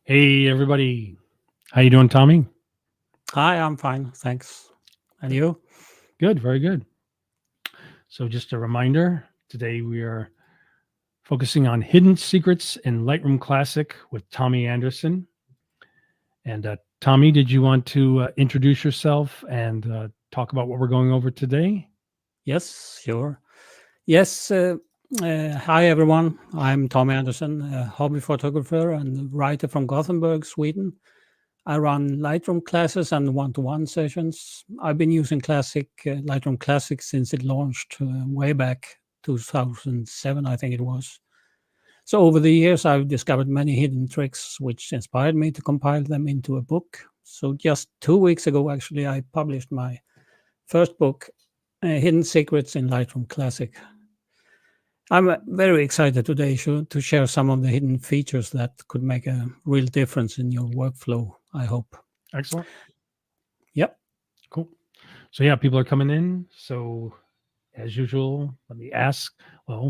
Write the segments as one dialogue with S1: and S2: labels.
S1: Hey everybody, how you doing, Tommy?
S2: Hi, I'm fine, thanks. And you?
S1: Good, very good. So just a reminder, today we are focusing on hidden secrets in Lightroom Classic with Tommy Andersen. And Tommy, did you want to introduce yourself and talk about what we're going over today?
S2: Yes, sure. Yes, hi everyone. I'm Tommy Andersen, a hobby photographer and writer from Gothenburg, Sweden. I run Lightroom classes and one-to-one sessions. I've been using Lightroom Classic since it launched way back 2007, I think it was. So over the years, I've discovered many hidden tricks, which inspired me to compile them into a book. So just 2 weeks ago, actually, I published my first book, Hidden Secrets in Lightroom Classic. I'm very excited today to share some of the hidden features that could make a real difference in your workflow, I hope.
S1: Excellent.
S2: Yep.
S1: Cool. So yeah, people are coming in. So as usual, let me ask,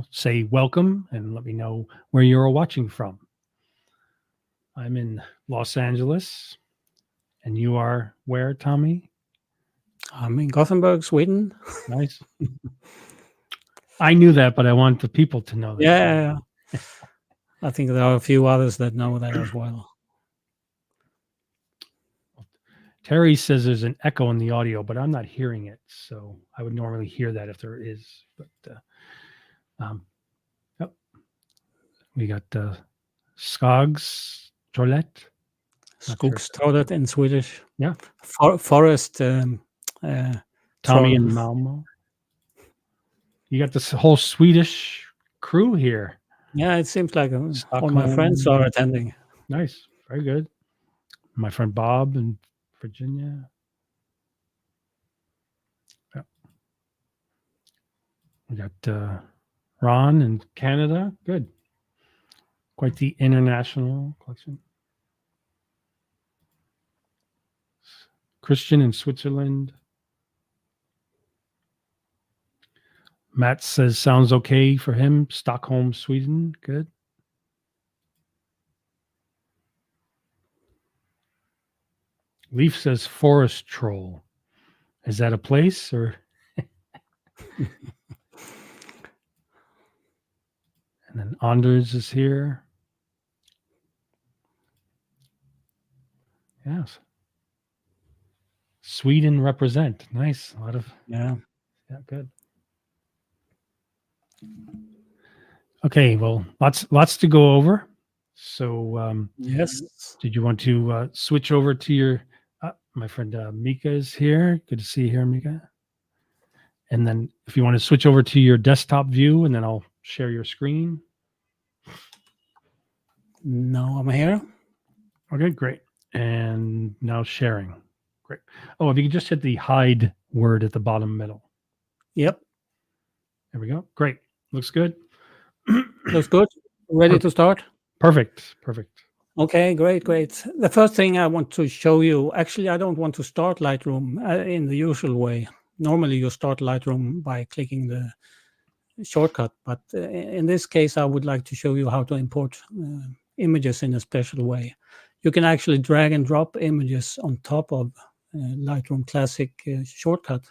S1: say welcome and let me know where you're watching from. I'm in Los Angeles. And you are where, Tommy?
S2: I'm in Gothenburg, Sweden.
S1: Nice. I knew that, but I want the people to know that.
S2: Yeah. I think there are a few others that know that as well.
S1: Terry says there's an echo in the audio, but I'm not hearing it. So I would normally hear that if there is. But yep. We got Skogs Trolet.
S2: Skogstrådet in Swedish.
S1: Yeah.
S2: Forest.
S1: Tommy and Malmo. You got this whole Swedish crew here.
S2: Yeah, it seems like all my friends are attending.
S1: Nice. Very good. My friend Bob in Virginia. Yep. We got Ron in Canada. Good. Quite the international collection. Christian in Switzerland. Matt says sounds okay for him. Stockholm, Sweden. Good. Leaf says forest troll. Is that a place or? And then Anders is here. Yes. Sweden represent. Nice. A lot of
S2: yeah,
S1: good. Okay, well, lots to go over. So
S2: yes.
S1: Did you want to switch over to your my friend Mika is here. Good to see you here, Mika. And then if you want to switch over to your desktop view, and then I'll share your screen.
S2: No, I'm here.
S1: Okay, great. And now sharing. Great. Oh, if you could just hit the hide word at the bottom middle.
S2: Yep.
S1: There we go. Great. Looks good.
S2: Looks good. Ready to start?
S1: Perfect.
S2: Okay, great. The first thing I want to show you, actually, I don't want to start Lightroom in the usual way. Normally, you start Lightroom by clicking the shortcut, but in this case, I would like to show you how to import images in a special way. You can actually drag and drop images on top of Lightroom Classic shortcut.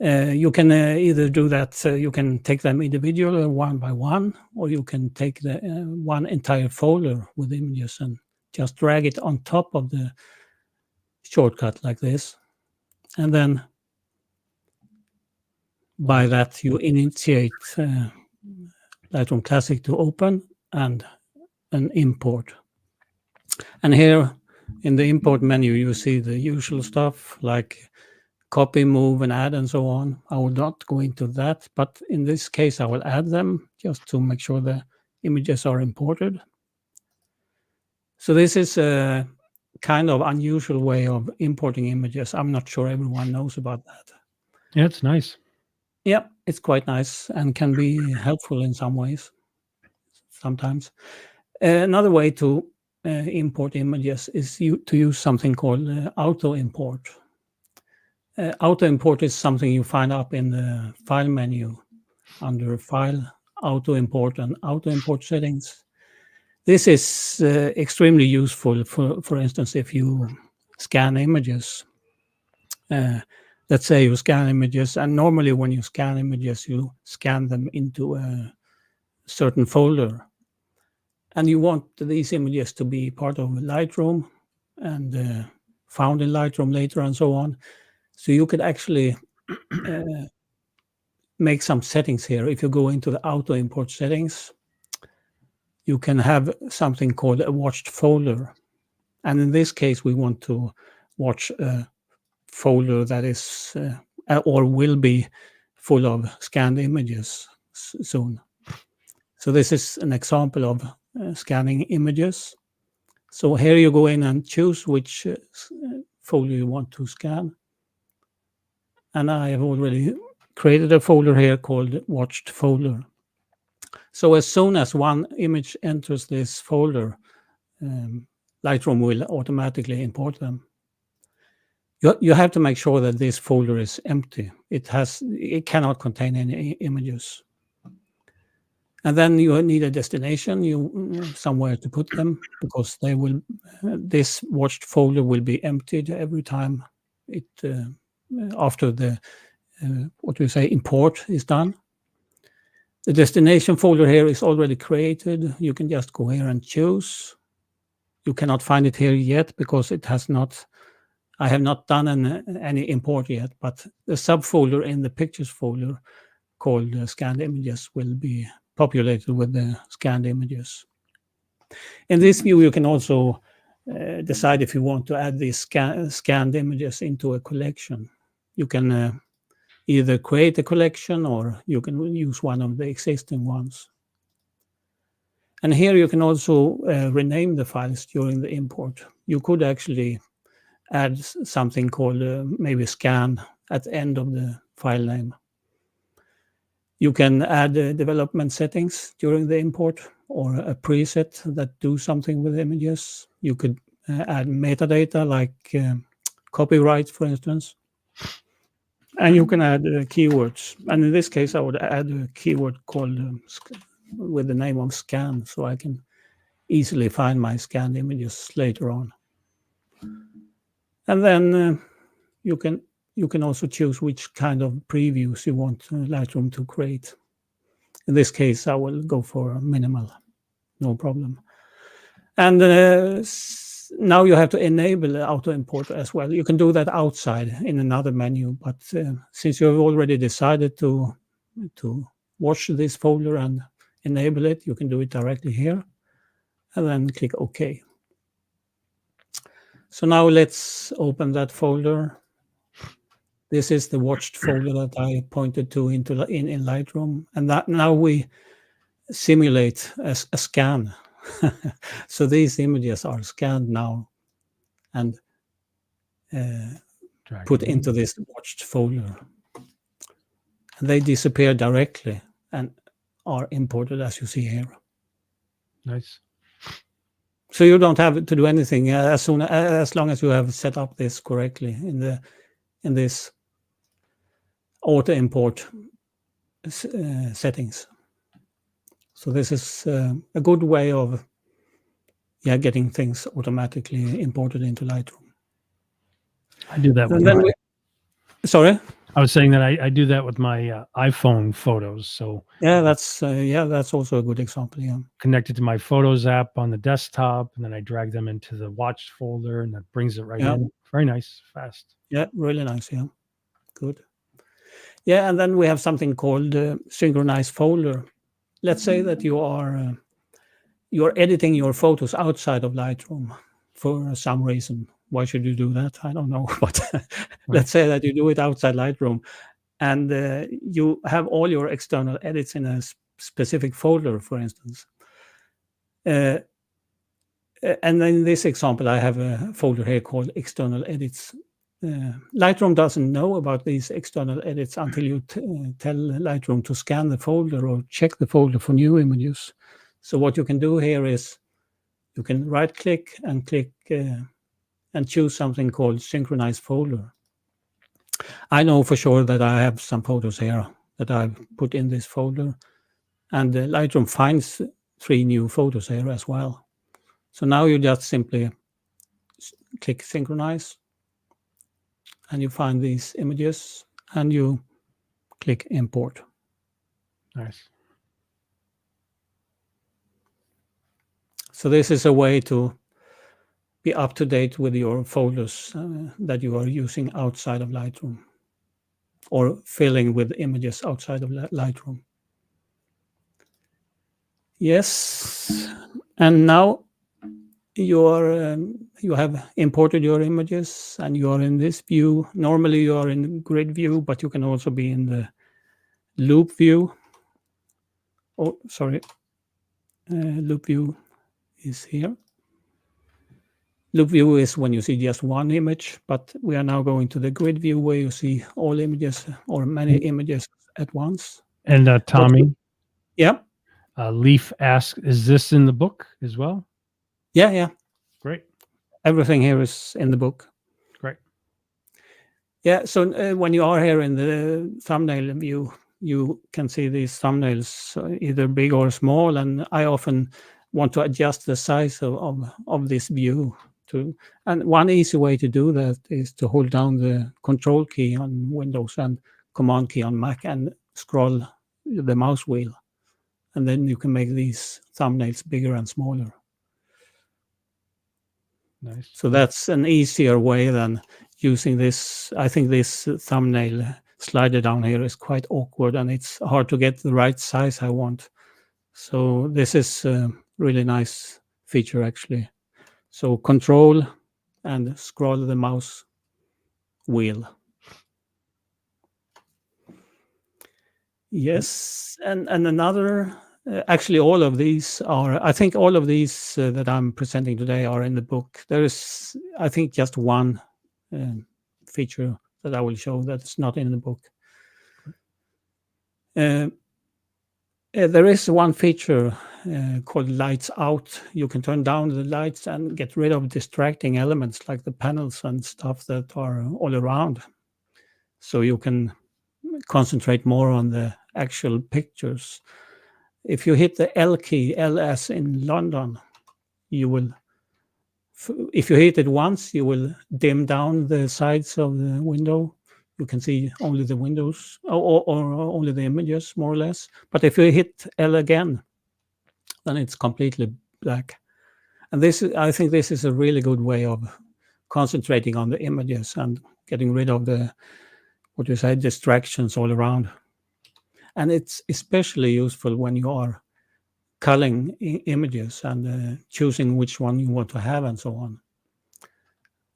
S2: You can either do that, you can take them individually one by one, or you can take the one entire folder with images and just drag it on top of the shortcut like this. And then by that, you initiate Lightroom Classic to open and an import. And here in the import menu, you see the usual stuff like copy, move, and add, and so on. I will not go into that, but in this case, I will add them just to make sure the images are imported. So this is a kind of unusual way of importing images. I'm not sure everyone knows about that.
S1: Yeah, it's nice.
S2: Yeah, it's quite nice and can be helpful in some ways, sometimes. Another way to import images is to use something called auto import. Auto import is something you find up in the file menu under File, Auto import, and Auto import settings. This is extremely useful, for instance, if you scan images. Let's say you scan images, and normally when you scan images, you scan them into a certain folder. And you want these images to be part of Lightroom and found in Lightroom later and so on. So you could actually make some settings here. If you go into the auto import settings, you can have something called a watched folder. And in this case, we want to watch a folder that is or will be full of scanned images soon. So this is an example of scanning images. So here you go in and choose which folder you want to scan. And I have already created a folder here called watched folder. So as soon as one image enters this folder, Lightroom will automatically import them. You have to make sure that this folder is empty. It cannot contain any images. And then you need a destination, somewhere to put them, because this watched folder will be emptied every time after the import is done. The destination folder here is already created. You can just go here and choose. You cannot find it here yet because I have not done any import yet, but the subfolder in the pictures folder called scanned images will be populated with the scanned images. In this view, you can also decide if you want to add these scanned images into a collection. You can either create a collection or you can use one of the existing ones. And here you can also rename the files during the import. You could actually add something called maybe scan at the end of the file name. You can add development settings during the import or a preset that do something with images. You could add metadata like copyright, for instance. And you can add keywords. And in this case, I would add a keyword called with the name of scan, so I can easily find my scanned images later on. And then you can also choose which kind of previews you want Lightroom to create. In this case, I will go for minimal, no problem. And now you have to enable auto import as well. You can do that outside in another menu, but since you have already decided to watch this folder and enable it, you can do it directly here, and then click OK. So now let's open that folder. This is the watched folder that I pointed to in Lightroom, and that now we simulate a scan. So these images are scanned now and put into this watched folder. And they disappear directly and are imported, as you see here.
S1: Nice.
S2: So you don't have to do anything as long as you have set up this correctly in this auto import settings. So this is a good way of getting things automatically imported into Lightroom.
S1: I do that with
S2: sorry?
S1: I was saying that I do that with my iPhone photos. So
S2: that's also a good example. Yeah,
S1: connected to my Photos app on the desktop, and then I drag them into the watched folder, and that brings it right in. Very nice, fast.
S2: Yeah, really nice. Yeah, good. Yeah, and then we have something called synchronized folder. Let's say that you're editing your photos outside of Lightroom for some reason. Why should you do that? I don't know. But let's say that you do it outside Lightroom, and you have all your external edits in a specific folder, for instance. And in this example, I have a folder here called external edits. Lightroom doesn't know about these external edits until you tell Lightroom to scan the folder or check the folder for new images. So what you can do here is you can right-click and click and choose something called synchronized folder. I know for sure that I have some photos here that I've put in this folder, and Lightroom finds 3 new photos here as well. So now you just simply click synchronize, and you find these images, and you click import.
S1: Nice.
S2: So this is a way to be up to date with your photos that you are using outside of Lightroom, or filling with images outside of Lightroom. Yes, and now you have imported your images, and you are in this view. Normally you are in grid view, but you can also be in the loop view. Oh, sorry. Loop view is here. Loop view is when you see just one image, but we are now going to the grid view where you see all images or many images at once.
S1: And Thommy,
S2: Yeah.
S1: Leaf asks, is this in the book as well?
S2: Yeah.
S1: Great.
S2: Everything here is in the book.
S1: Great.
S2: Yeah, so when you are here in the thumbnail view, you can see these thumbnails either big or small, and I often want to adjust the size of this view. And one easy way to do that is to hold down the Control key on Windows and Command key on Mac and scroll the mouse wheel, and then you can make these thumbnails bigger and smaller.
S1: Nice.
S2: So that's an easier way than using this. I think this thumbnail slider down here is quite awkward, and it's hard to get the right size I want. So this is a really nice feature, actually. So Control and scroll the mouse wheel. Yes, and another, actually all of these are, I think all of these that I'm presenting today are in the book. There is, I think, just one feature that I will show that's not in the book. There is one feature called lights out. You can turn down the lights and get rid of distracting elements like the panels and stuff that are all around. So you can concentrate more on the actual pictures. If you hit the L key, L as in London, you will, if you hit it once, you will dim down the sides of the window. You can see only the windows or only the images, more or less. But if you hit L again, then it's completely black. And this, I think this is a really good way of concentrating on the images and getting rid of the, what you say, distractions all around. And it's especially useful when you are culling images and choosing which one you want to have and so on.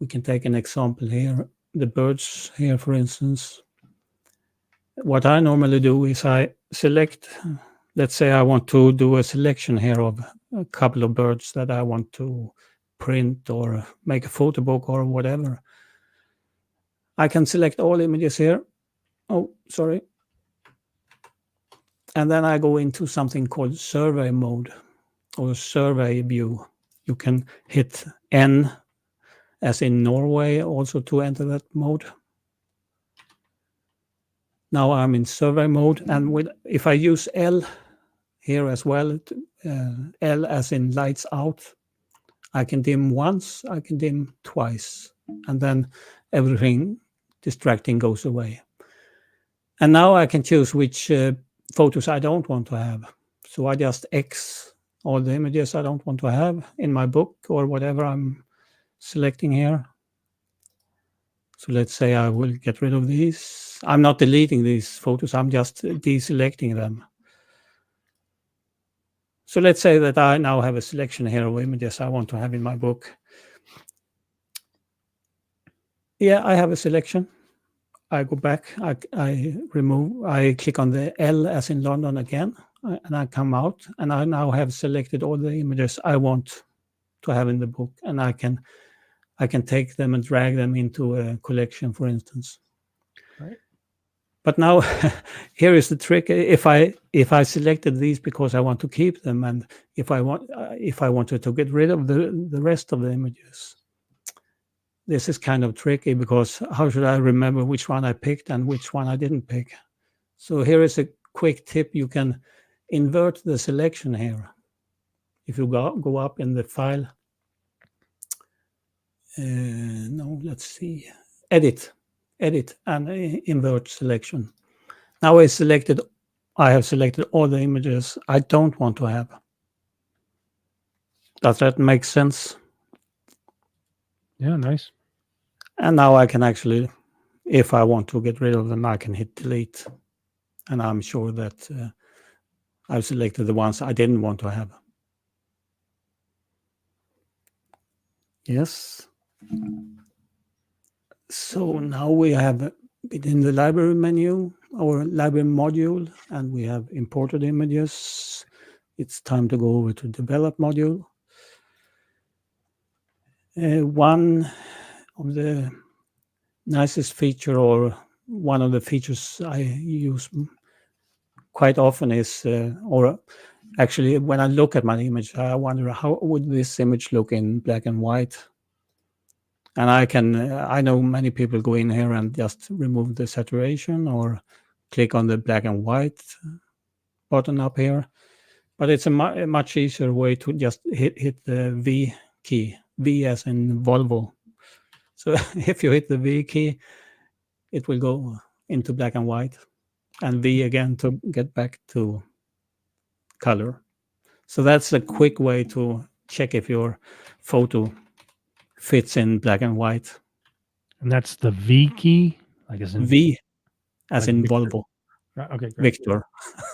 S2: We can take an example here. The birds here, for instance. What I normally do is I select, let's say I want to do a selection here of a couple of birds that I want to print or make a photo book or whatever. I can select all images here. Oh, sorry. And then I go into something called survey mode or survey view. You can hit N as in Norway also to enter that mode. Now I'm in survey mode, and if I use L here as well, L as in lights out, I can dim once, I can dim twice, and then everything distracting goes away. And now I can choose which photos I don't want to have. So I just X all the images I don't want to have in my book or whatever I'm selecting here. So let's say I will get rid of these. I'm not deleting these photos, I'm just deselecting them. So let's say that I now have a selection here of images I want to have in my book. Yeah, I have a selection. I go back, I remove, I click on the L as in London again, and I come out, and I now have selected all the images I want to have in the book, and I can take them and drag them into a collection, for instance.
S1: Right.
S2: But now here is the trick. If I selected these because I want to keep them, and if I wanted to get rid of the rest of the images, this is kind of tricky, because how should I remember which one I picked and which one I didn't pick? So here is a quick tip. You can invert the selection here. if you go up in the file, no, let's see, edit, and invert selection. Now I have selected all the images I don't want to have. Does that make sense?
S1: Yeah, nice.
S2: And now I can actually, if I want to get rid of them, I can hit delete. And I'm sure that I've selected the ones I didn't want to have. Yes. So now we have been in the library menu, our library module, and we have imported images. It's time to go over to develop module. One of the nicest feature, or one of the features I use quite often is, or actually when I look at my image, I wonder how would this image look in black and white? And I know many people go in here and just remove the saturation or click on the black and white button up here. But it's a much easier way to just hit the V key, V as in Volvo. So if you hit the V key, it will go into black and white, and V again to get back to color. So that's a quick way to check if your photo fits in black and white.
S1: And that's the V key, like as in
S2: V as
S1: like
S2: in
S1: Victor.
S2: Volvo.
S1: Right, okay, great.
S2: Victor.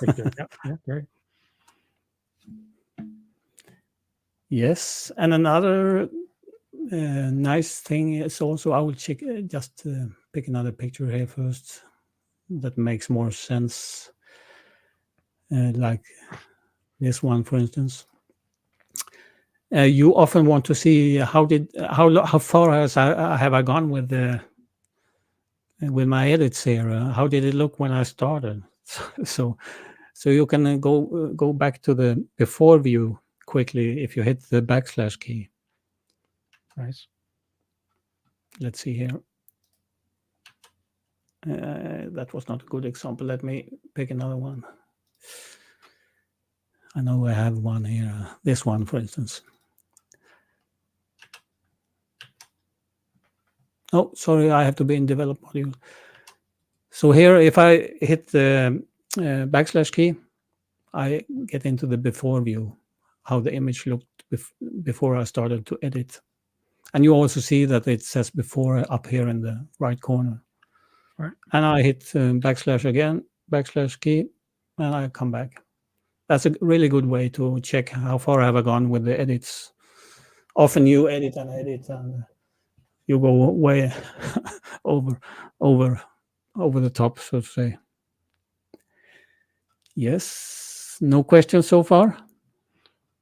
S1: Victor. Yeah, great.
S2: Yes, and another nice thing is also, I will check, just pick another picture here first that makes more sense, like this one, for instance. You often want to see how far have I gone with my edits here. How did it look when I started? So you can go back to the before view quickly if you hit the backslash key.
S1: Nice.
S2: Let's see here. That was not a good example. Let me pick another one. I know I have one here. This one, for instance. Oh, sorry, I have to be in develop module. So here, if I hit the backslash key, I get into the before view, how the image looked before I started to edit. And you also see that it says before up here in the right corner.
S1: Right.
S2: And I hit backslash again, backslash key, and I come back. That's a really good way to check how far have I gone with the edits. Often you edit, and you go way over the top, so to say. Yes. No questions so far?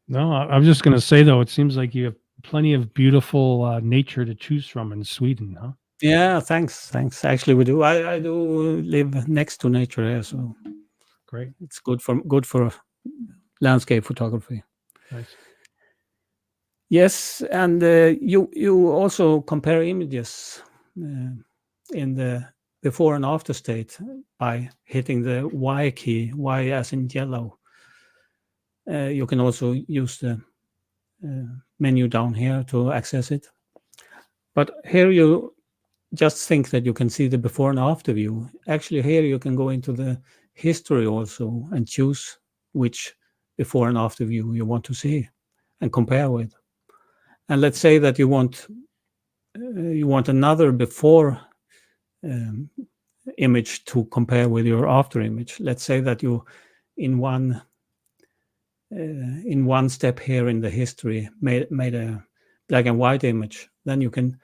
S1: No, I'm just going to say, though, it seems like you have plenty of beautiful nature to choose from in Sweden, huh?
S2: Yeah, thanks. Actually, we do. I do live next to nature here, so
S1: Great.
S2: it's good for landscape photography.
S1: Nice.
S2: Yes, and you also compare images in the before and after state by hitting the Y key, Y as in yellow. You can also use the menu down here to access it. But here you just think that you can see the before and after view. Actually, here you can go into the history also and choose which before and after view you want to see and compare with. And let's say that you want another before image to compare with your after image. Let's say that you in one step here in the history made a black and white image. Then you can,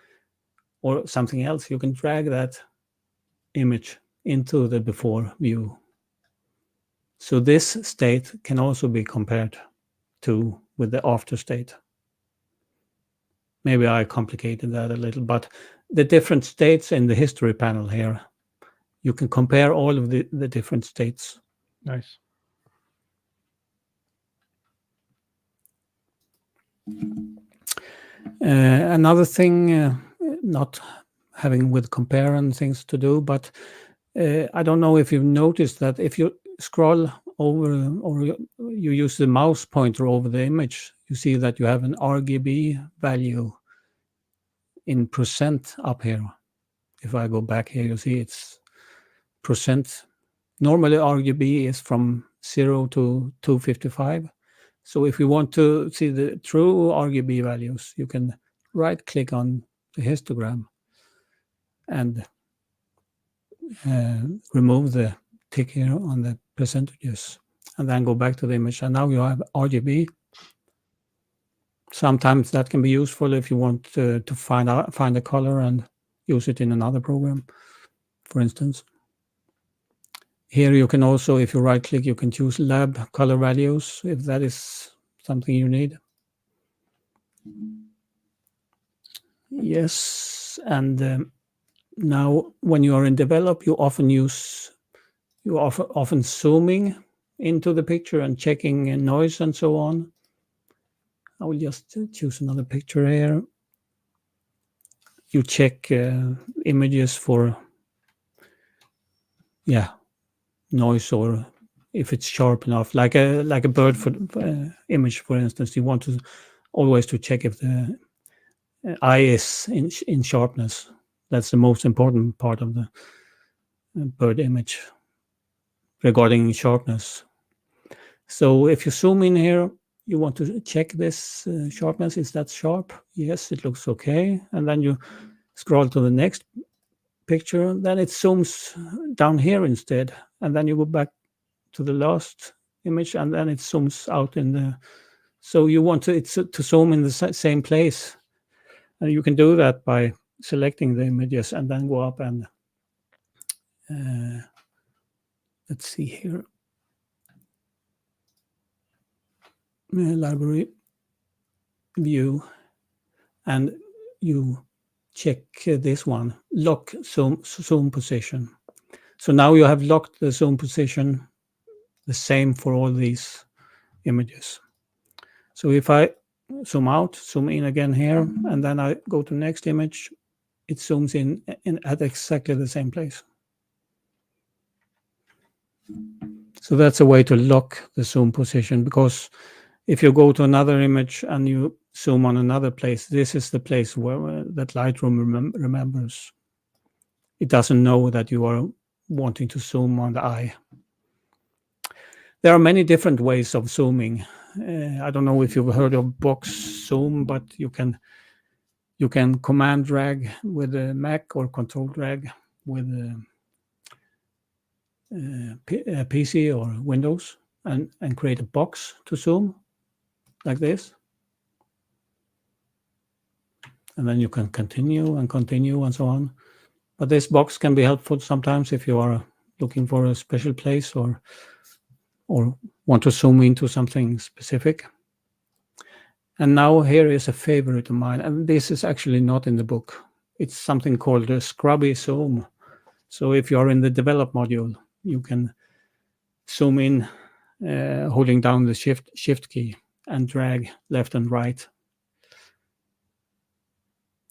S2: or something else, you can drag that image into the before view. So this state can also be compared to with the after state. Maybe I complicated that a little, but the different states in the history panel here, you can compare all of the different states.
S1: Nice.
S2: Another thing, not having with compare and things to do, but I don't know if you've noticed that if you scroll over or you use the mouse pointer over the image, you see that you have an RGB value in percent up here. If I go back here, you see it's percent. Normally RGB is from 0 to 255. So if you want to see the true RGB values, you can right click on the histogram and remove the tick here on the percentages, and then go back to the image. And now you have RGB. Sometimes that can be useful if you want to find a color and use it in another program, for instance. Here you can also, if you right click, you can choose lab color values if that is something you need. Yes, and now when you are in develop, you often zooming into the picture and checking noise and so on. I will just choose another picture here. You check images for noise, or if it's sharp enough, like a bird image, for instance. You want to always to check if the eye is in sharpness. That's the most important part of the bird image regarding sharpness. So if you zoom in here, you want to check this sharpness. Is that sharp? Yes, it looks okay. And then you scroll to the next picture. Then it zooms down here instead. And then you go back to the last image, and then it zooms out in the... So you want it to zoom in the same place. And you can do that by selecting the images and then go up and... let's see here. Library view, and you check this one, lock zoom position. So now you have locked the zoom position the same for all these images. So if I zoom out, zoom in again here, and then I go to next image, it zooms in at exactly the same place. So that's a way to lock the zoom position, because if you go to another image and you zoom on another place, this is the place where that Lightroom remembers. It doesn't know that you are wanting to zoom on the eye. There are many different ways of zooming. I don't know if you've heard of box zoom, but you can command drag with a Mac or control drag with a PC or Windows and create a box to zoom like this. And then you can continue and so on. But this box can be helpful sometimes if you are looking for a special place or want to zoom into something specific. And now here is a favorite of mine, and this is actually not in the book. It's something called a scrubby zoom. So if you are in the develop module, you can zoom in holding down the shift key and drag left and right.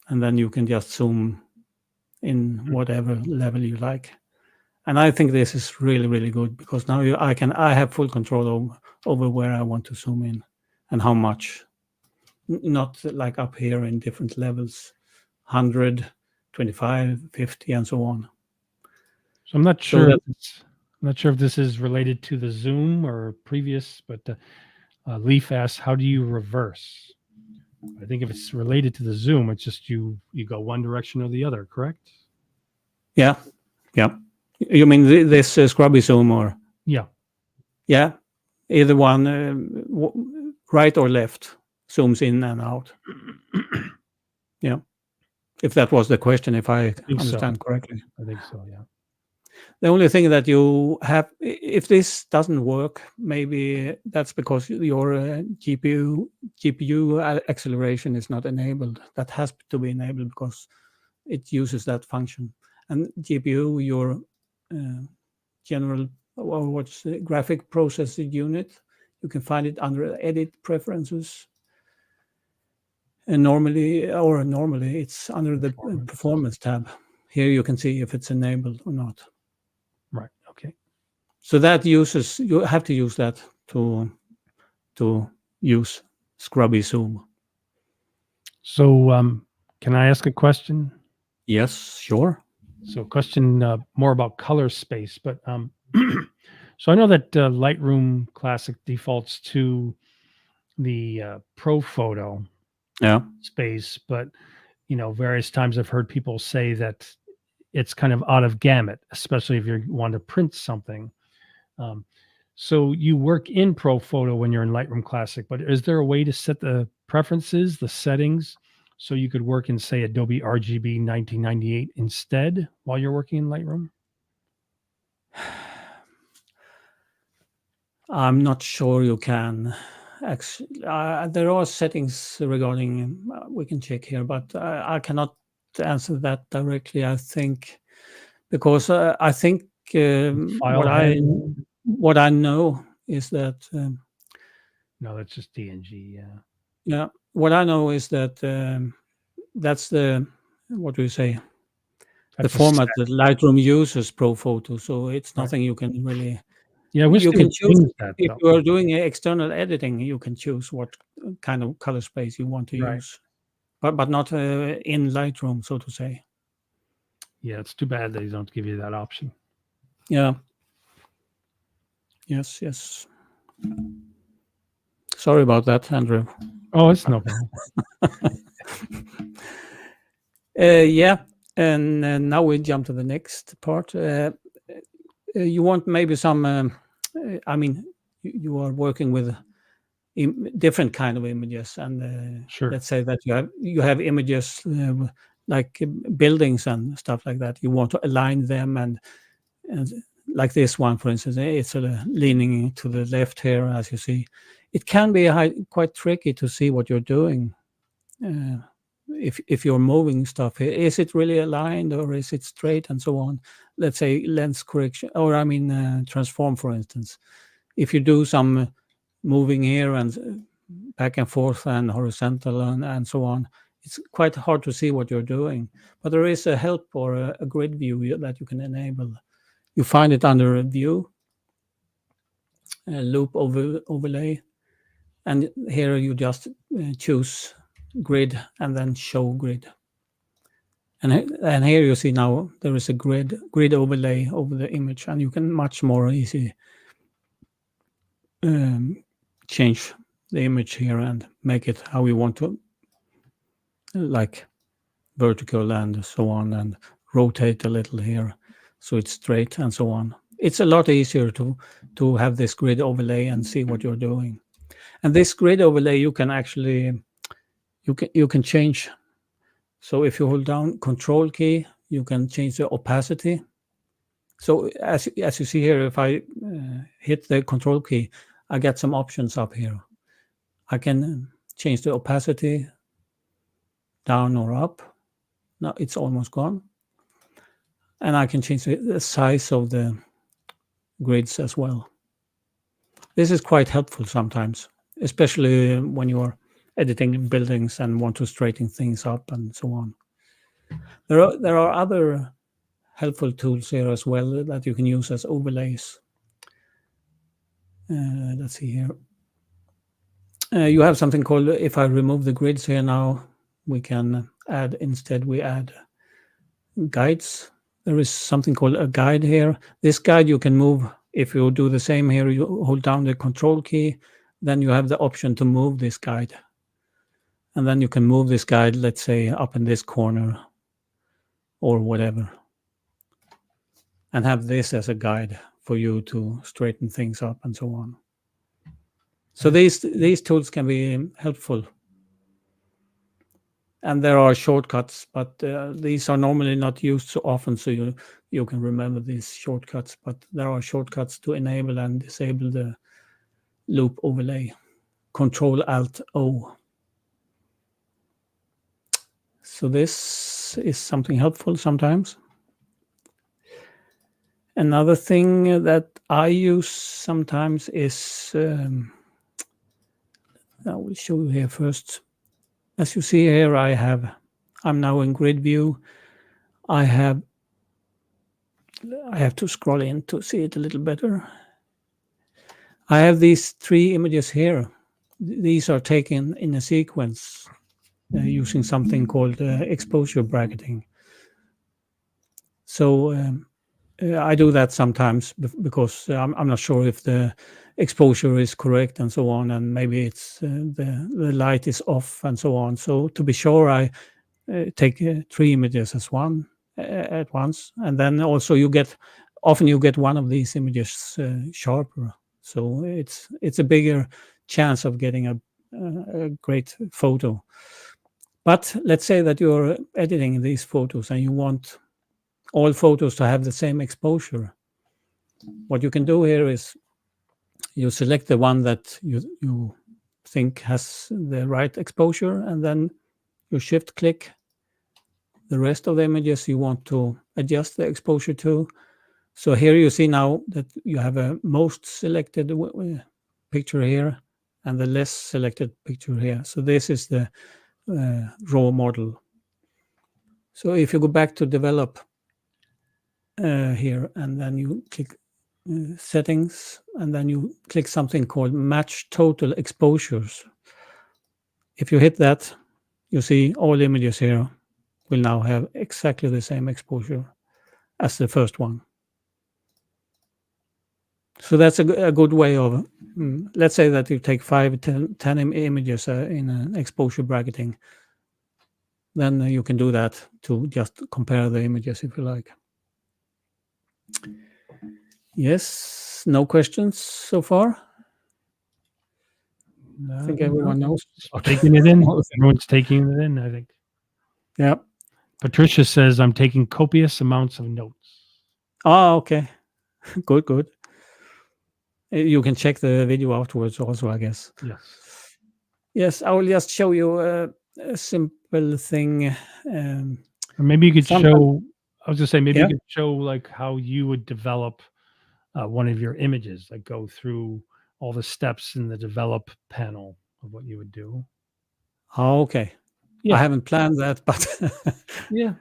S2: And then you can just zoom in whatever level you like. And I think this is really, really good, because now I have full control over where I want to zoom in and how much. Not like up here in different levels, 100, 25, 50, and so on.
S1: So I'm not sure. I'm not sure if this is related to the zoom or previous, but Leaf asks, how do you reverse? I think if it's related to the zoom, it's just you go one direction or the other, correct?
S2: Yeah. You mean this scrubby zoom, or?
S1: Yeah.
S2: Yeah, either one, right or left, zooms in and out. Yeah, if that was the question, if I understand correctly.
S1: I think so, yeah.
S2: The only thing that you have, if this doesn't work, maybe that's because your GPU acceleration is not enabled. That has to be enabled because it uses that function. And GPU, your general, or what's the graphic processing unit, you can find it under Edit Preferences. And normally it's under the Performance tab. Here you can see if it's enabled or not.
S1: Right. Okay.
S2: So that you have to use that to use scrubby zoom.
S1: So, can I ask a question?
S2: Yes, sure.
S1: So, question more about color space, but so I know that Lightroom Classic defaults to the Pro Photo
S2: Yeah.
S1: space, but various times I've heard people say that it's kind of out of gamut, especially if you want to print something. Um, so you work in Pro Photo when you're in Lightroom Classic, but is there a way to set the preferences, the settings, so you could work in, say, Adobe RGB 1998 instead while you're working in Lightroom?
S2: I'm not sure you can. Actually, there are settings regarding. We can check here, but I cannot answer that directly. I think because I think
S1: File head?
S2: what I know is that
S1: No, that's just DNG. Yeah.
S2: yeah, what I know is that that's the what do you say, the
S1: That's a
S2: format
S1: set,
S2: that Lightroom uses Pro Photo. So it's
S1: right?
S2: nothing you can really.
S1: Yeah, I wish
S2: You
S1: they
S2: can
S1: would
S2: choose
S1: change that
S2: if
S1: though.
S2: you are doing external editing. You can choose what kind of color space you want to
S1: Right.
S2: use, but not in Lightroom, so to say.
S1: Yeah, it's too bad they don't give you that option.
S2: Yeah. Yes. Yes. Sorry about that, Andrew.
S1: Oh, it's no problem.
S2: Yeah, and now we jump to the next part. You want maybe some. I mean, you are working with different kind of images, and
S1: Sure.
S2: let's say that you have images like buildings and stuff like that. You want to align them, and like this one, for instance, it's leaning to the left here, as you see. It can be quite tricky to see what you're doing. If you're moving stuff here, is it really aligned or is it straight and so on? Let's say lens correction, or I mean transform, for instance. If you do some moving here and back and forth and horizontal and so on, it's quite hard to see what you're doing. But there is a help or a grid view that you can enable. You find it under view, loop overlay, and here you just choose grid and then show grid. And here you see now there is a grid overlay over the image, and you can much more easy change the image here and make it how you want to, like vertical and so on, and rotate a little here so it's straight and so on. It's a lot easier to have this grid overlay and see what you're doing. And this grid overlay you can actually you can change. So if you hold down Control key, you can change the opacity. So as you see here, if I hit the Control key, I get some options up here. I can change the opacity down or up. Now it's almost gone. And I can change the size of the grids as well. This is quite helpful sometimes, especially when you are editing buildings and want to straighten things up and so on. There are other helpful tools here as well that you can use as overlays. Let's see here. You have something called, if I remove the grids here now, we can add, instead we add guides. There is something called a guide here. This guide you can move. If you do the same here, you hold down the Control key, then you have the option to move this guide. And then you can move this guide, let's say, up in this corner or whatever, and have this as a guide for you to straighten things up and so on. So these tools can be helpful. And there are shortcuts, but these are normally not used so often, so you can remember these shortcuts. But there are shortcuts to enable and disable the loop overlay. Control-Alt-O. So this is something helpful sometimes. Another thing that I use sometimes is, I will show you here first. As you see here, I'm now in grid view. I have to scroll in to see it a little better. I have these three images here. these are taken in a sequence using something called exposure bracketing. So I do that sometimes because I'm not sure if the exposure is correct and so on, and maybe it's the light is off and so on. So to be sure, I take 3 images at once, and then also you get one of these images sharper. So it's a bigger chance of getting a great photo. But let's say that you're editing these photos and you want all photos to have the same exposure. What you can do here is you select the one that you think has the right exposure, and then you shift click the rest of the images you want to adjust the exposure to. So here you see now that you have a most selected picture here and the less selected picture here. So this is the raw model. So if you go back to develop here, and then you click settings, and then you click something called match total exposures. If you hit that, you see all images here will now have exactly the same exposure as the first one. So that's a good way of, let's say that you take 5, 10 images in an exposure bracketing. Then you can do that to just compare the images if you like. Yes, no questions so far? I think everyone knows.
S1: Taking it in. Everyone's taking it in, I think.
S2: Yeah.
S1: Patricia says, I'm taking copious amounts of notes.
S2: Oh, okay. Good. You can check the video afterwards also, I guess.
S1: Yes.
S2: Yes, I will just show you a simple thing.
S1: Or maybe you could show, I was just saying, maybe you could show like how you would develop one of your images, like go through all the steps in the develop panel of what you would do.
S2: Oh, okay. Yeah. I haven't planned that, but yeah.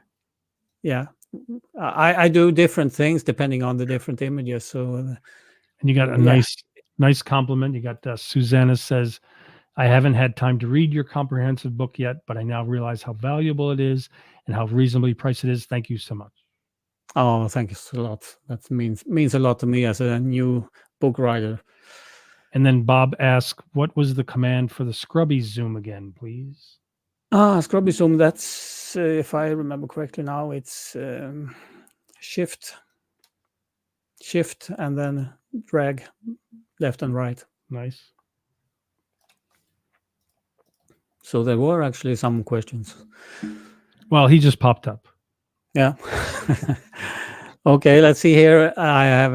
S2: I do different things depending on the different images. So,
S1: and you got a nice compliment. You got Susanna says, I haven't had time to read your comprehensive book yet, but I now realize how valuable it is and how reasonably priced it is. Thank you so much.
S2: Oh, thank you a lot. That means a lot to me as a new book writer.
S1: And then Bob asked, what was the command for the scrubby zoom again, please?
S2: Scrubby zoom, that's, if I remember correctly now, it's shift, and then drag left and right.
S1: Nice.
S2: So there were actually some questions.
S1: Well, he just popped up.
S2: Yeah. Okay, let's see here. I have,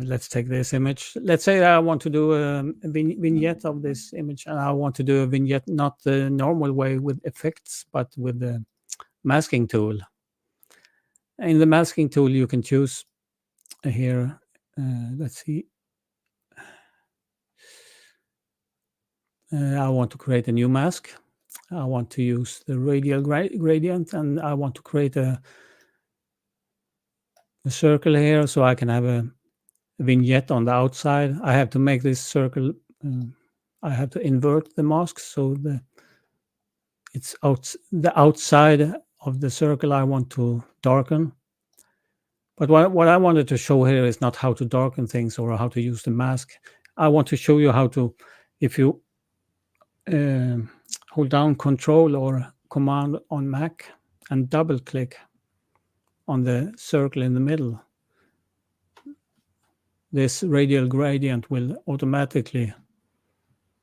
S2: let's take this image. Let's say I want to do a vignette of this image, and I want to do a vignette not the normal way with effects, but with the masking tool. In the masking tool, you can choose here, let's see. I want to create a new mask. I want to use the radial gradient, and I want to create a circle here so I can have a vignette on the outside. I have to make this circle, I have to invert the mask so it's the outside of the circle I want to darken. But what I wanted to show here is not how to darken things or how to use the mask. I want to show you how to, if you hold down Control or Command on Mac and double click on the circle in the middle, this radial gradient will automatically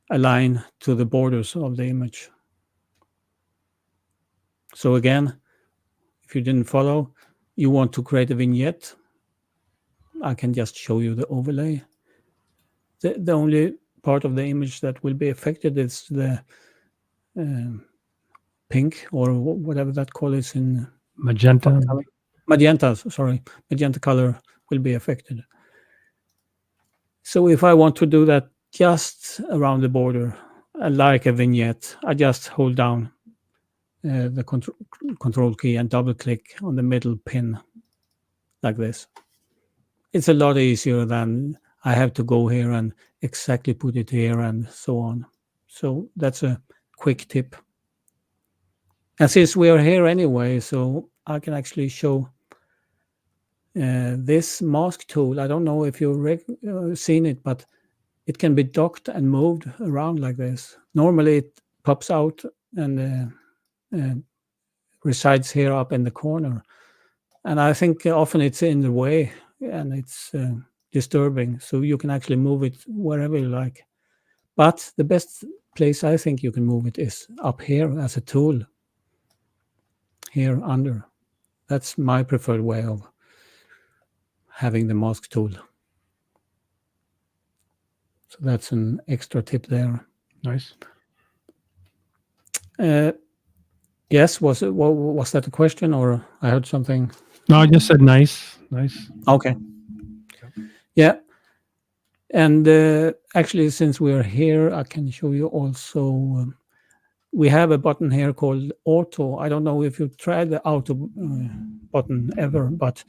S2: align to the borders of the image. So again, if you didn't follow, you want to create a vignette, I can just show you the overlay. The only part of the image that will be affected is the pink, or whatever that color is in
S1: magenta.
S2: Magenta color will be affected. So if I want to do that just around the border, like a vignette, I just hold down the control key and double click on the middle pin like this. It's a lot easier than I have to go here and exactly put it here and so on. So that's a quick tip. And since we are here anyway, so I can actually show this mask tool. I don't know if you've seen it, but it can be docked and moved around like this. Normally it pops out and resides here up in the corner. And I think often it's in the way and it's disturbing. So you can actually move it wherever you like. But the best place I think you can move it is up here as a tool. Here under. That's my preferred way of having the mask tool. So that's an extra tip there.
S1: Nice.
S2: Yes, was that a question or I heard something?
S1: No, I just said nice. Nice.
S2: Okay. Yeah. And actually, since we're here, I can show you also. We have a button here called Auto. I don't know if you've tried the Auto button ever, but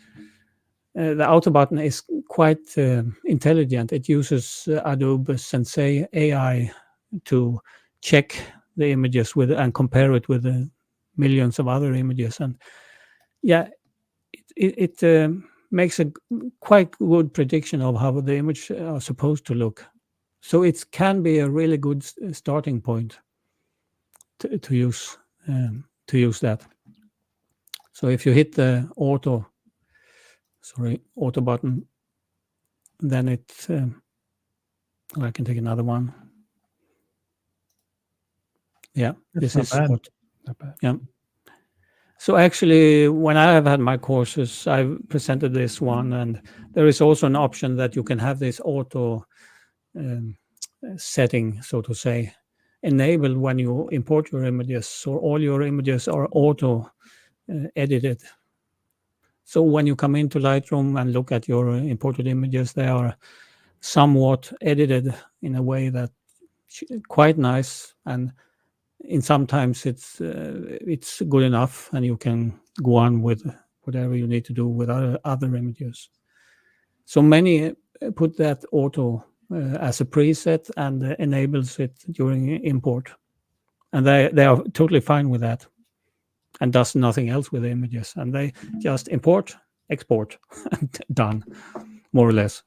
S2: the Auto button is quite intelligent. It uses Adobe Sensei AI to check the images with and compare it with millions of other images. And yeah, it makes a quite good prediction of how the image are supposed to look. So it can be a really good starting point to use that. So if you hit the auto button, then it I can take another one. Yeah,
S1: That's
S2: this is
S1: not bad.
S2: what.
S1: Not bad.
S2: Yeah. So actually, when I have had my courses, I've presented this one, and there is also an option that you can have this auto setting, so to say, enabled when you import your images. So all your images are auto edited. So when you come into Lightroom and look at your imported images, they are somewhat edited in a way that quite nice, and in sometimes it's good enough, and you can go on with whatever you need to do with other images. So many put that auto as a preset and enables it during import, and they are totally fine with that, and does nothing else with the images, and they just import, export, and done, more or less.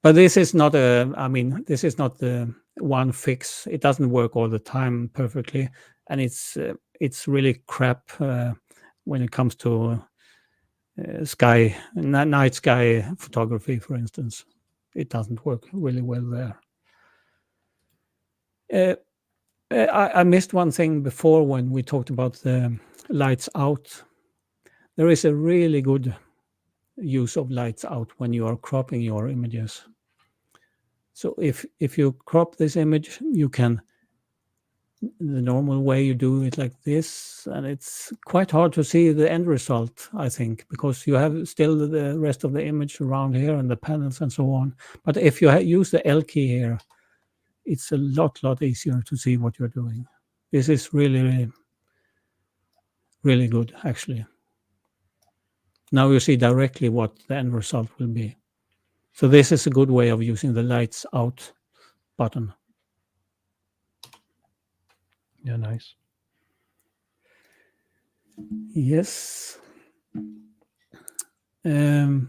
S2: But this is not this is not the one fix. It doesn't work all the time perfectly, and it's really crap when it comes to night sky photography, for instance. It doesn't work really well there. I missed one thing before when we talked about the lights out. There is a really good use of lights out when you are cropping your images. So if you crop this image, you can, the normal way you do it like this, and it's quite hard to see the end result, I think, because you have still the rest of the image around here and the panels and so on. But if you use the L key here, it's a lot easier to see what you're doing. This is really good, actually. Now you see directly what the end result will be. So this is a good way of using the lights out button.
S1: Yeah, nice.
S2: Yes. I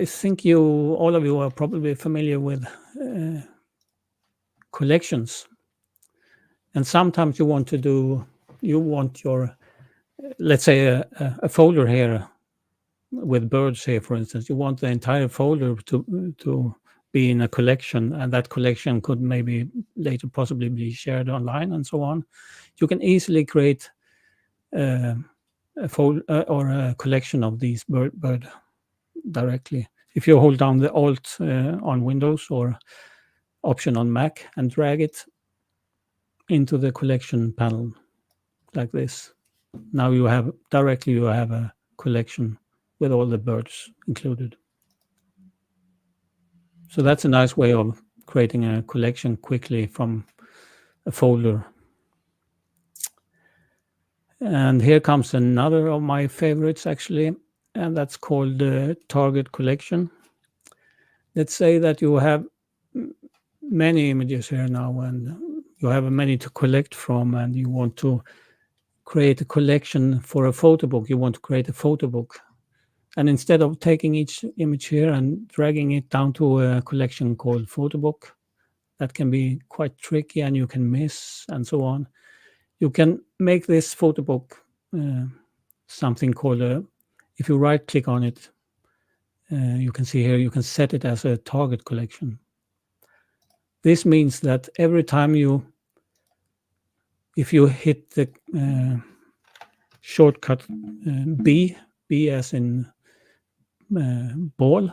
S2: think all of you are probably familiar with collections. And sometimes you want your, let's say a folder here with birds here, for instance. You want the entire folder to be in a collection, and that collection could maybe later possibly be shared online and so on. You can easily create a folder or a collection of these bird directly. If you hold down the Alt on Windows or Option on Mac and drag it into the collection panel like this. Now you have a collection with all the birds included. So that's a nice way of creating a collection quickly from a folder. And here comes another of my favorites, actually, and that's called the target collection. Let's say that you have many images here now, and you have many to collect from, and you want to create a collection for a photo book. You want to create a photo book. And instead of taking each image here and dragging it down to a collection called photo book, that can be quite tricky and you can miss and so on. You can make this photo book something called if you right click on it, you can see here, you can set it as a target collection. This means that every time if you hit the shortcut B as in ball,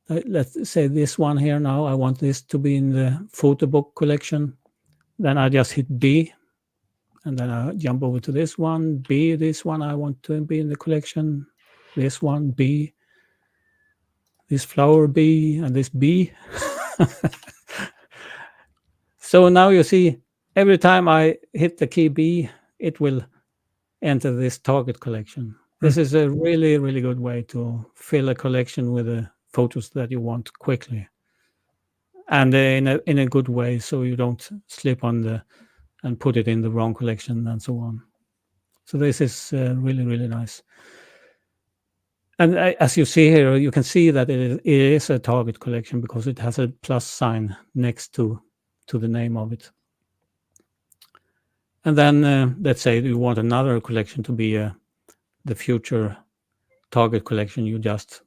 S2: let's say this one here now, I want this to be in the photo book collection. Then I just hit B, and then I jump over to this one, B, this one I want to be in the collection, this one, B, this flower B, and this B. So now you see, every time I hit the key B, it will enter this target collection. This is a really, really good way to fill a collection with the photos that you want quickly, and in a good way, so you don't slip on and put it in the wrong collection and so on. So this is really, really nice. And as you see here, you can see that it is a target collection because it has a plus sign next to the name of it. And then let's say you want another collection to be the future target collection, you just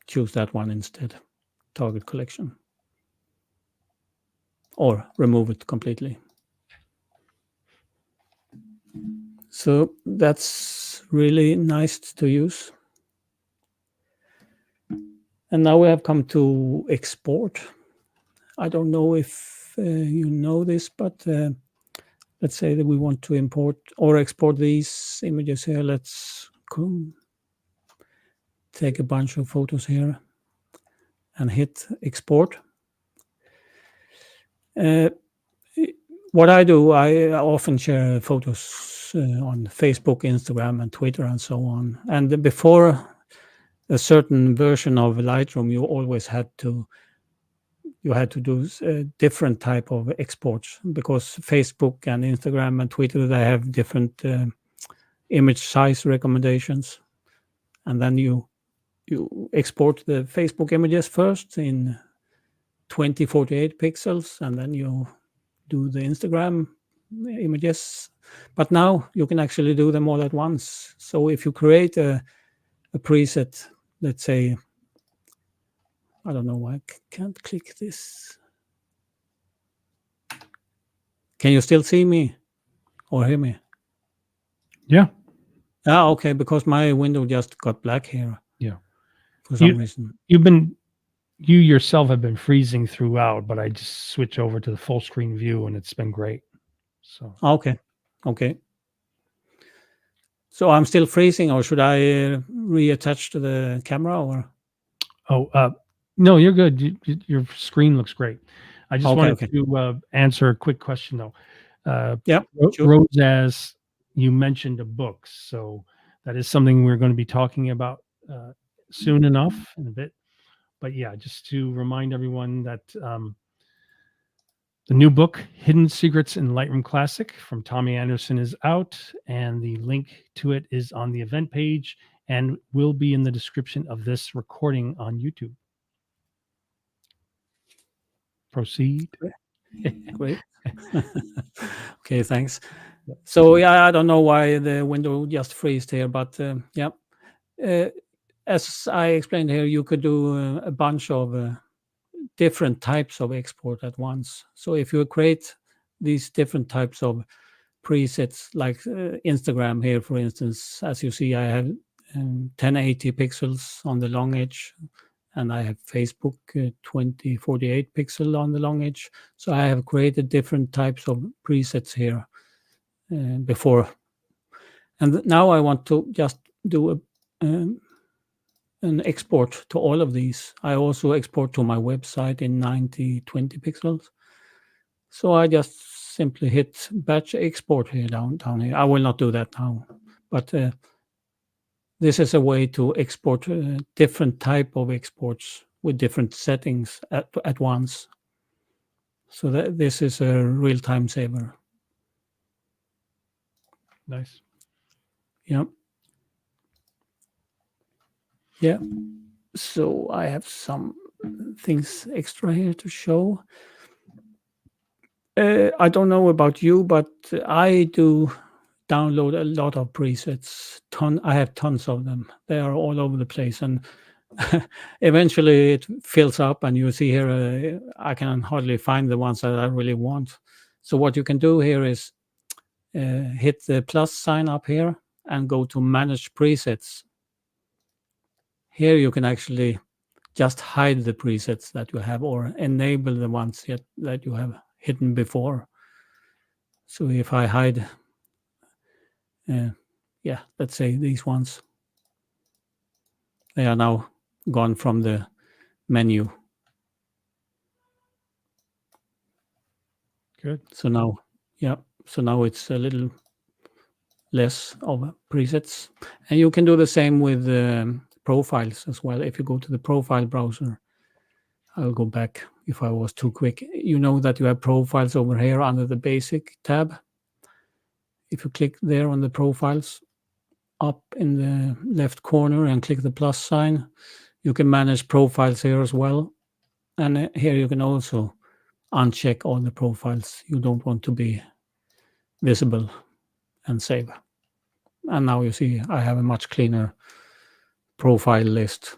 S2: choose that one instead, target collection, or remove it completely. So that's really nice to use. And now we have come to export. I don't know if you know this, but let's say that we want to import or export these images here. Let's take a bunch of photos here and hit export. What I do, I often share photos on Facebook, Instagram, and Twitter, and so on. And before a certain version of Lightroom, you always had to do a different type of exports, because Facebook and Instagram and Twitter, they have different image size recommendations, and then you export the Facebook images first in 2048 pixels, and then you do the Instagram images. But now you can actually do them all at once. So if you create a preset, let's say, I don't know why I can't click this. Can you still see me or hear me?
S1: Yeah.
S2: Ah, okay, because my window just got black here.
S1: Yeah.
S2: For some reason.
S1: You yourself have been freezing throughout, but I just switch over to the full screen view and it's been great. So
S2: okay. So I'm still freezing, or should I reattach to the camera, or?
S1: No, you're good. Your screen looks great. I just wanted
S2: Okay.
S1: to answer a quick question though.
S2: Yeah, sure.
S1: Rose, as you mentioned a book, so that is something we're going to be talking about soon enough in a bit. But yeah, just to remind everyone that the new book, Hidden Secrets in Lightroom Classic from Thommy Andersen, is out, and the link to it is on the event page and will be in the description of this recording on YouTube. Proceed.
S2: Great. Okay, thanks. So yeah, I don't know why the window just freezed here, but yeah. As I explained here, you could do a bunch of different types of export at once. So if you create these different types of presets, like Instagram here, for instance, as you see, I have 1080 pixels on the long edge, and I have Facebook 2048 pixel on the long edge. So I have created different types of presets here before. And now I want to just do an export to all of these. I also export to my website in 9020 pixels. So I just simply hit batch export here down here. I will not do that now, but this is a way to export different type of exports with different settings at once. So this is a real time saver.
S1: Nice.
S2: Yeah. Yeah. So I have some things extra here to show. I don't know about you, but I do download a lot of presets. I have tons of them. They are all over the place, and eventually it fills up. And you see here, I can hardly find the ones that I really want. So what you can do here is hit the plus sign up here and go to Manage Presets. Here you can actually just hide the presets that you have or enable the ones that you have hidden before. So if I hide, let's say these ones, they are now gone from the menu.
S1: Good.
S2: So now, it's a little less of presets. And you can do the same with profiles as well. If you go to the profile browser, I'll go back if I was too quick. You know that you have profiles over here under the basic tab. If you click there on the profiles, up in the left corner and click the plus sign, you can manage profiles here as well. And here you can also uncheck all the profiles you don't want to be visible and save. And now you see I have a much cleaner profile list.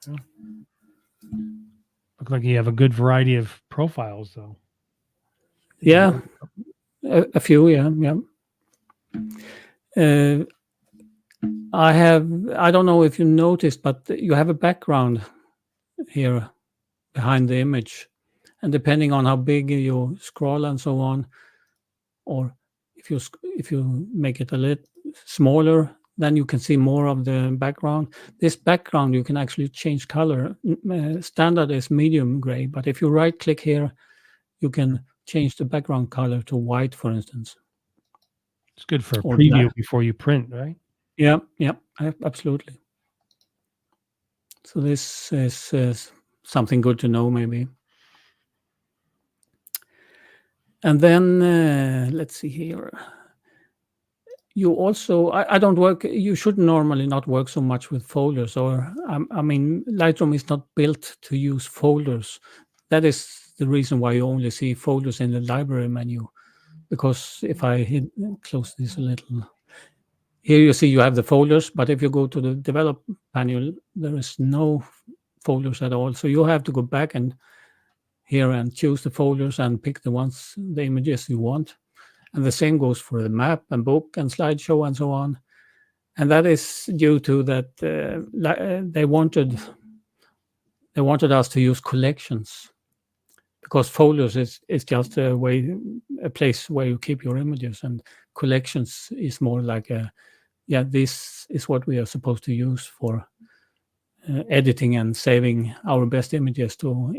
S1: Look like you have a good variety of profiles, though.
S2: Yeah, a few, yeah. I don't know if you noticed, but you have a background here behind the image. And depending on how big you scroll and so on, or if you make it a little smaller, then you can see more of the background. This background, you can actually change color. Standard is medium gray, but if you right click here, you can change the background color to white, for instance.
S1: It's good for a
S2: Or
S1: preview
S2: black.
S1: before you print, right?
S2: Yeah, absolutely. So this is something good to know, maybe. And then let's see here. You also, I don't work, you should normally not work so much with folders, or I mean, Lightroom is not built to use folders. That is the reason why you only see folders in the library menu. Because if I close this a little, here you see you have the folders, but if you go to the develop panel, there is no folders at all. So you have to go back and here and choose the folders and pick the images you want. And the same goes for the map and book and slideshow and so on. And that is due to that they wanted us to use collections, because folders is just a place where you keep your images, and collections is more like this is what we are supposed to use for editing and saving our best images to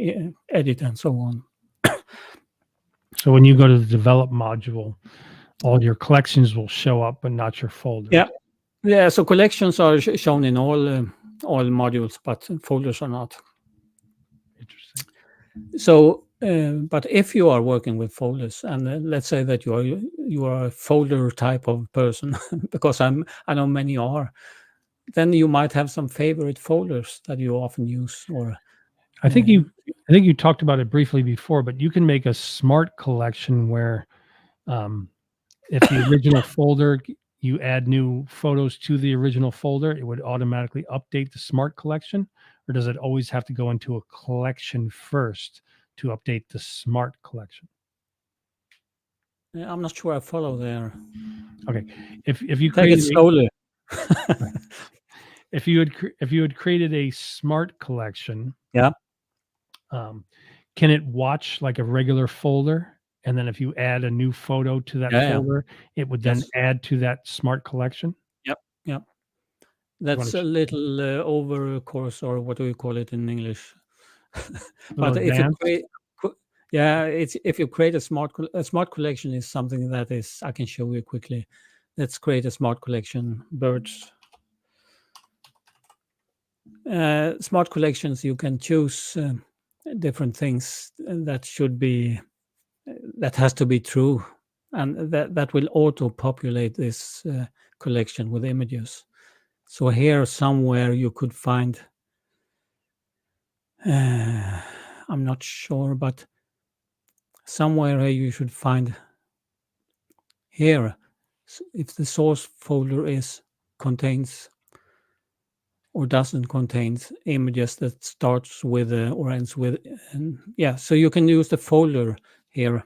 S2: edit and so on.
S1: So when you go to the develop module, all your collections will show up, but not your folders.
S2: Yeah. So collections are shown in all modules, but folders are not.
S1: Interesting.
S2: So, but if you are working with folders, and let's say that you are a folder type of person, because I know many are, then you might have some favorite folders that you often use. Or
S1: I think you talked about it briefly before, but you can make a smart collection where if the original folder, you add new photos to the original folder, it would automatically update the smart collection? Or does it always have to go into a collection first to update the smart collection?
S2: I'm not sure I follow there.
S1: Okay. If you
S2: take it slowly.
S1: If you had created a smart collection, can it watch like a regular folder? And then if you add a new photo to that folder, it would then add to that smart collection?
S2: Yep. That's a little over course, or what do you call it in English? But if you create, if you create a smart collection is something that is, I can show you quickly. Let's create a smart collection, birds. Smart collections, you can choose different things that should be that has to be true, and that will auto populate this collection with images. So here somewhere you could find, I'm not sure, but somewhere here you should find here if the source folder contains or doesn't contain images that starts with or ends with, yeah. So you can use the folder here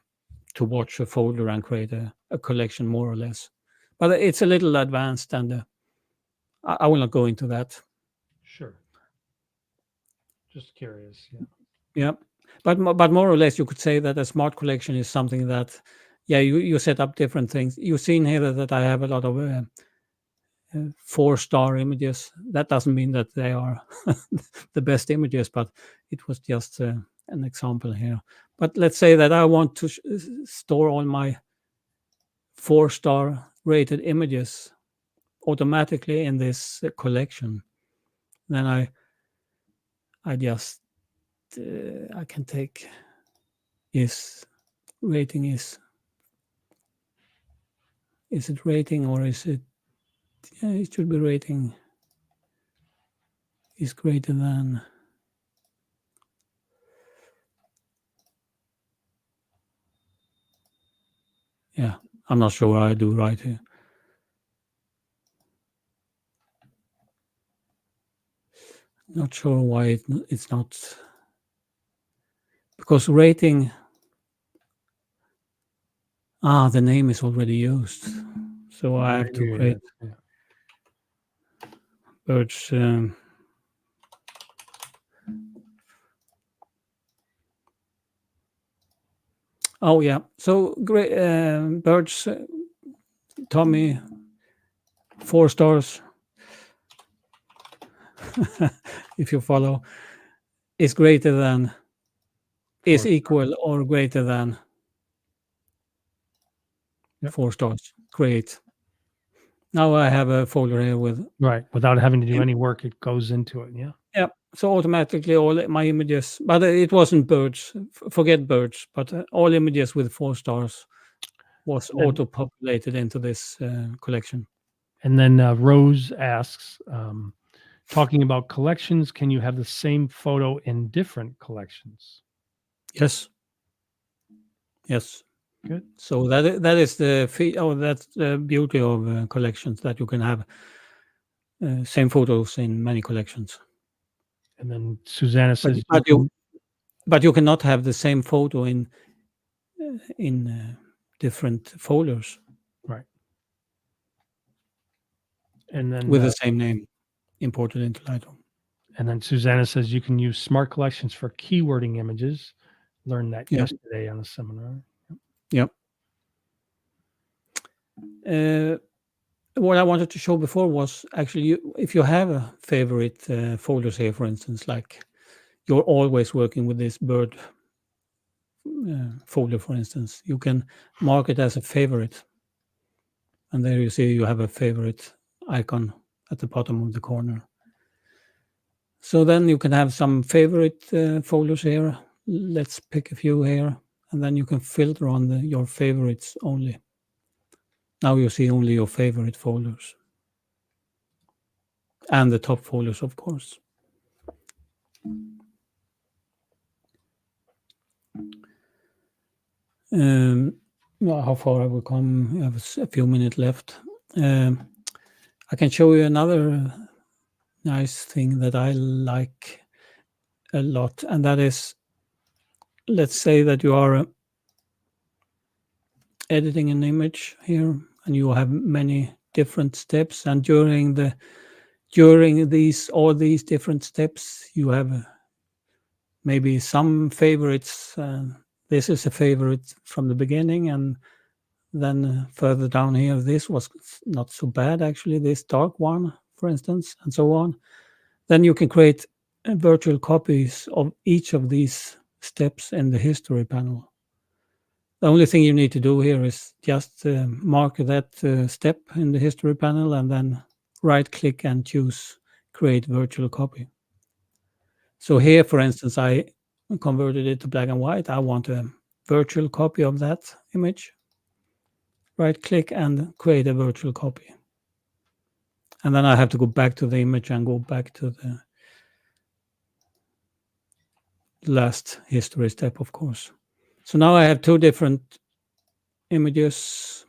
S2: to watch a folder and create a collection more or less. But it's a little advanced, and I will not go into that.
S1: Sure. Just curious. Yeah.
S2: Yeah, but more or less, you could say that a smart collection is something that, yeah, you set up different things. You've seen here that I have a lot of 4-star images. That doesn't mean that they are the best images, but it was just an example here. But let's say that I want to store all my 4-star rated images automatically in this collection. Then I just I can take rating is it rating, or is it, yeah, it should be rating is greater than, yeah, I'm not sure what I do right here. Not sure why it's not, because rating, the name is already used, so I have to create birds. Oh yeah, so great birds. Thommy, 4 stars. If you follow, is greater than, is equal or greater than 4 stars. Great. Now I have a folder here with,
S1: right, without having to do any work, it goes into it. Yeah.
S2: Yeah. So automatically all my images, but it wasn't birds. Forget birds, but all images with 4 stars was auto populated into this collection.
S1: And then Rose asks, talking about collections, can you have the same photo in different collections?
S2: Yes. Yes.
S1: Good.
S2: So that is that's the beauty of collections, that you can have same photos in many collections.
S1: And then Susanna says,
S2: but you cannot have the same photo in different folders.
S1: Right. And then
S2: with the same name imported into Lightroom.
S1: And then Susanna says you can use smart collections for keywording images. Learned that yesterday on a seminar.
S2: Yep. What I wanted to show before was actually, if you have a favorite folders here, for instance, like you're always working with this bird folder, for instance, you can mark it as a favorite. And there you see you have a favorite icon at the bottom of the corner. So then you can have some favorite folders here. Let's pick a few here, and then you can filter on your favorites only. Now you see only your favorite folders. And the top folders, of course. Well, how far have we come? We have a few minutes left. I can show you another nice thing that I like a lot, and that is, let's say that you are editing an image here, and you have many different steps, and during all these different steps, you have maybe some favorites. This is a favorite from the beginning, and then further down here, this was not so bad, actually, this dark one, for instance, and so on. Then you can create virtual copies of each of these steps in the history panel. The only thing you need to do here is just mark that step in the history panel, and then right-click and choose create virtual copy. So here, for instance, I converted it to black and white. I want a virtual copy of that image. Right click and create a virtual copy. And then I have to go back to the image and go back to the last history step, of course. So now I have 2 different images,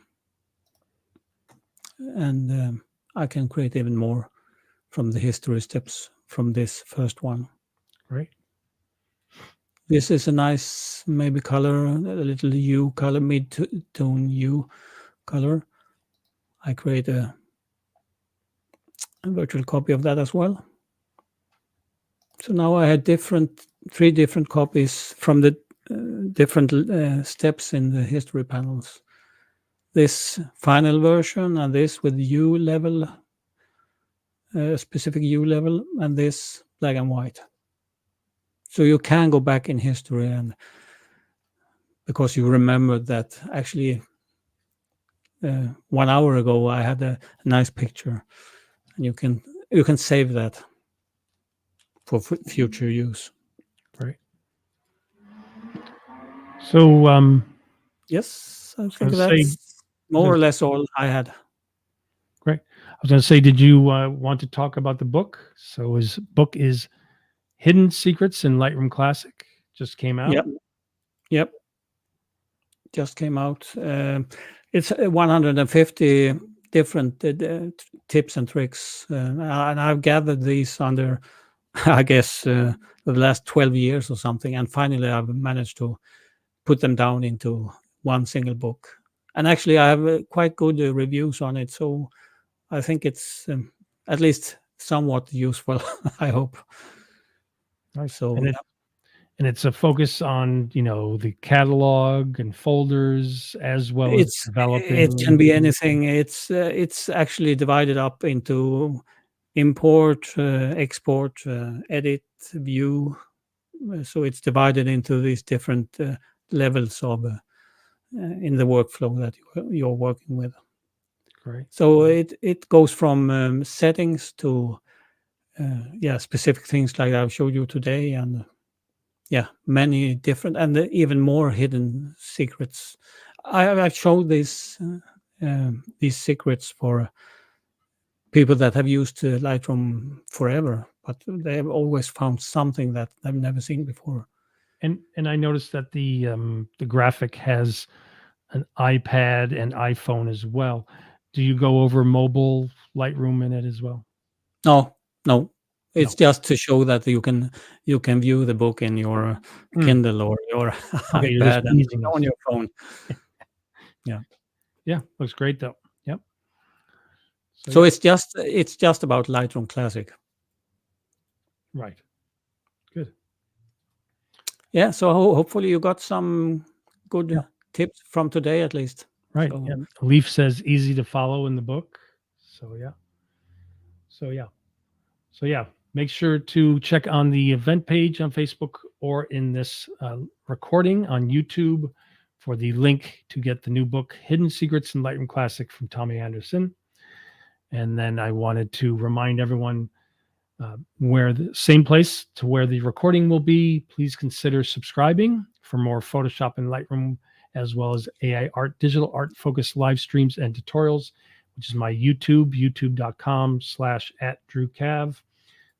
S2: and I can create even more from the history steps from this first one.
S1: Great.
S2: This is a nice maybe color, a little hue color, mid-tone hue color. I create a virtual copy of that as well. So now I had 3 different copies from the different steps in the history panels. This final version and this with hue level, specific hue level, and this black and white. So you can go back in history, and because you remember that actually 1 hour ago I had a nice picture, and you can save that for future use.
S1: Right. So
S2: Yes, I
S1: was
S2: think
S1: gonna
S2: that's
S1: say-
S2: more or less all I had.
S1: great. I was going to say, did you want to talk about the book? So his book is Hidden Secrets in Lightroom Classic. Just came out.
S2: Yep. Just came out. It's 150 different tips and tricks, and I've gathered these under, I guess, the last 12 years or something. And finally, I've managed to put them down into one single book. And actually, I have quite good reviews on it. So I think it's at least somewhat useful, I hope.
S1: Nice.
S2: So
S1: And it's a focus on, the catalog and folders as well as developing.
S2: it can be anything. It's actually divided up into import, export, edit, view. So it's divided into these different levels of in the workflow that you're working with.
S1: Great.
S2: So it goes from settings to specific things like I've showed you today, and many different and even more hidden secrets. I've showed these secrets for people that have used Lightroom forever, but they have always found something that they've never seen before.
S1: And I noticed that the graphic has an iPad and iPhone as well. Do you go over mobile Lightroom in it as well?
S2: No. It's just to show that you can view the book in your Kindle or your
S1: Okay, you're just
S2: iPad and
S1: using
S2: on
S1: this.
S2: your phone.
S1: Yeah, looks great though. Yep.
S2: So it's just about Lightroom Classic.
S1: Right. Good.
S2: Yeah, so hopefully you got some good tips from today at least.
S1: Right.
S2: So,
S1: And Leaf says easy to follow in the book. So yeah. Make sure to check on the event page on Facebook or in this recording on YouTube for the link to get the new book, Hidden Secrets in Lightroom Classic from Thommy Andersen. And then I wanted to remind everyone where the same place to where the recording will be. Please consider subscribing for more Photoshop and Lightroom, as well as AI art, digital art focused live streams and tutorials, which is my YouTube, youtube.com/@DrewCav.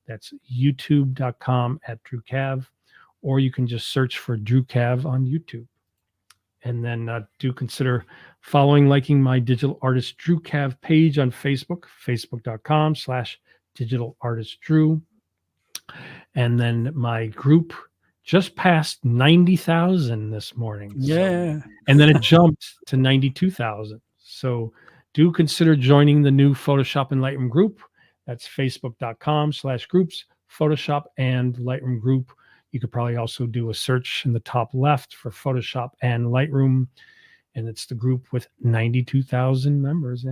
S1: That's youtube.com/DrewCav, or you can just search for Drew Cav on YouTube. And then do consider following, liking my digital artist Drew Cav page on Facebook, facebook.com/digital artist Drew. And then my group just passed 90,000 this morning.
S2: yeah.
S1: And then it jumped to 92,000. So do consider joining the new Photoshop and Lightroom group. That's facebook.com/groups, Photoshop and Lightroom group. You could probably also do a search in the top left for Photoshop and Lightroom. And it's the group with 92,000 members.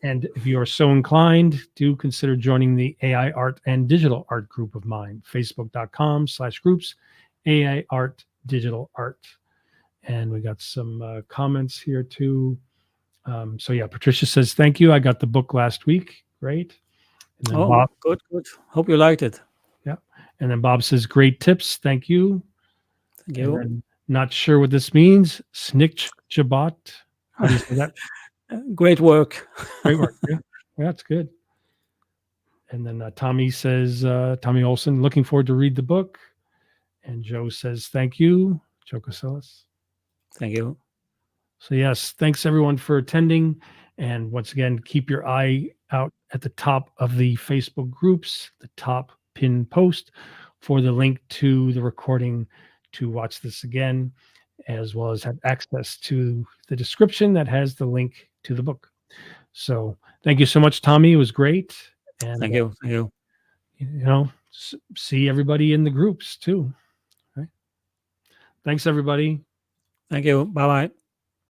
S1: And if you are so inclined, do consider joining the AI art and digital art group of mine, facebook.com/groups, AI art, digital art. And we got some comments here too. Patricia says, thank you. I got the book last week. Great. And then
S2: Oh,
S1: Bob,
S2: good. Hope you liked it.
S1: and then Bob says, great tips. Thank you.
S2: Thank
S1: And
S2: you.
S1: then, not sure what this means. Snick Jabot. How do you say that?
S2: Great work.
S1: Great work. Yeah, that's good. And then Tommy says, Tommy Olson, looking forward to read the book. And Joe says, thank you, Joe Casillas.
S2: Thank you.
S1: So yes, thanks everyone for attending. And once again, keep your eye out at the top of the Facebook groups, the top pinned post for the link to the recording to watch this again, as well as have access to the description that has the link to the book. So thank you so much, Tommy. It was great. And
S2: Thank you. Thank you.
S1: See everybody in the groups too. Right? Thanks, everybody.
S2: Thank you. Bye bye.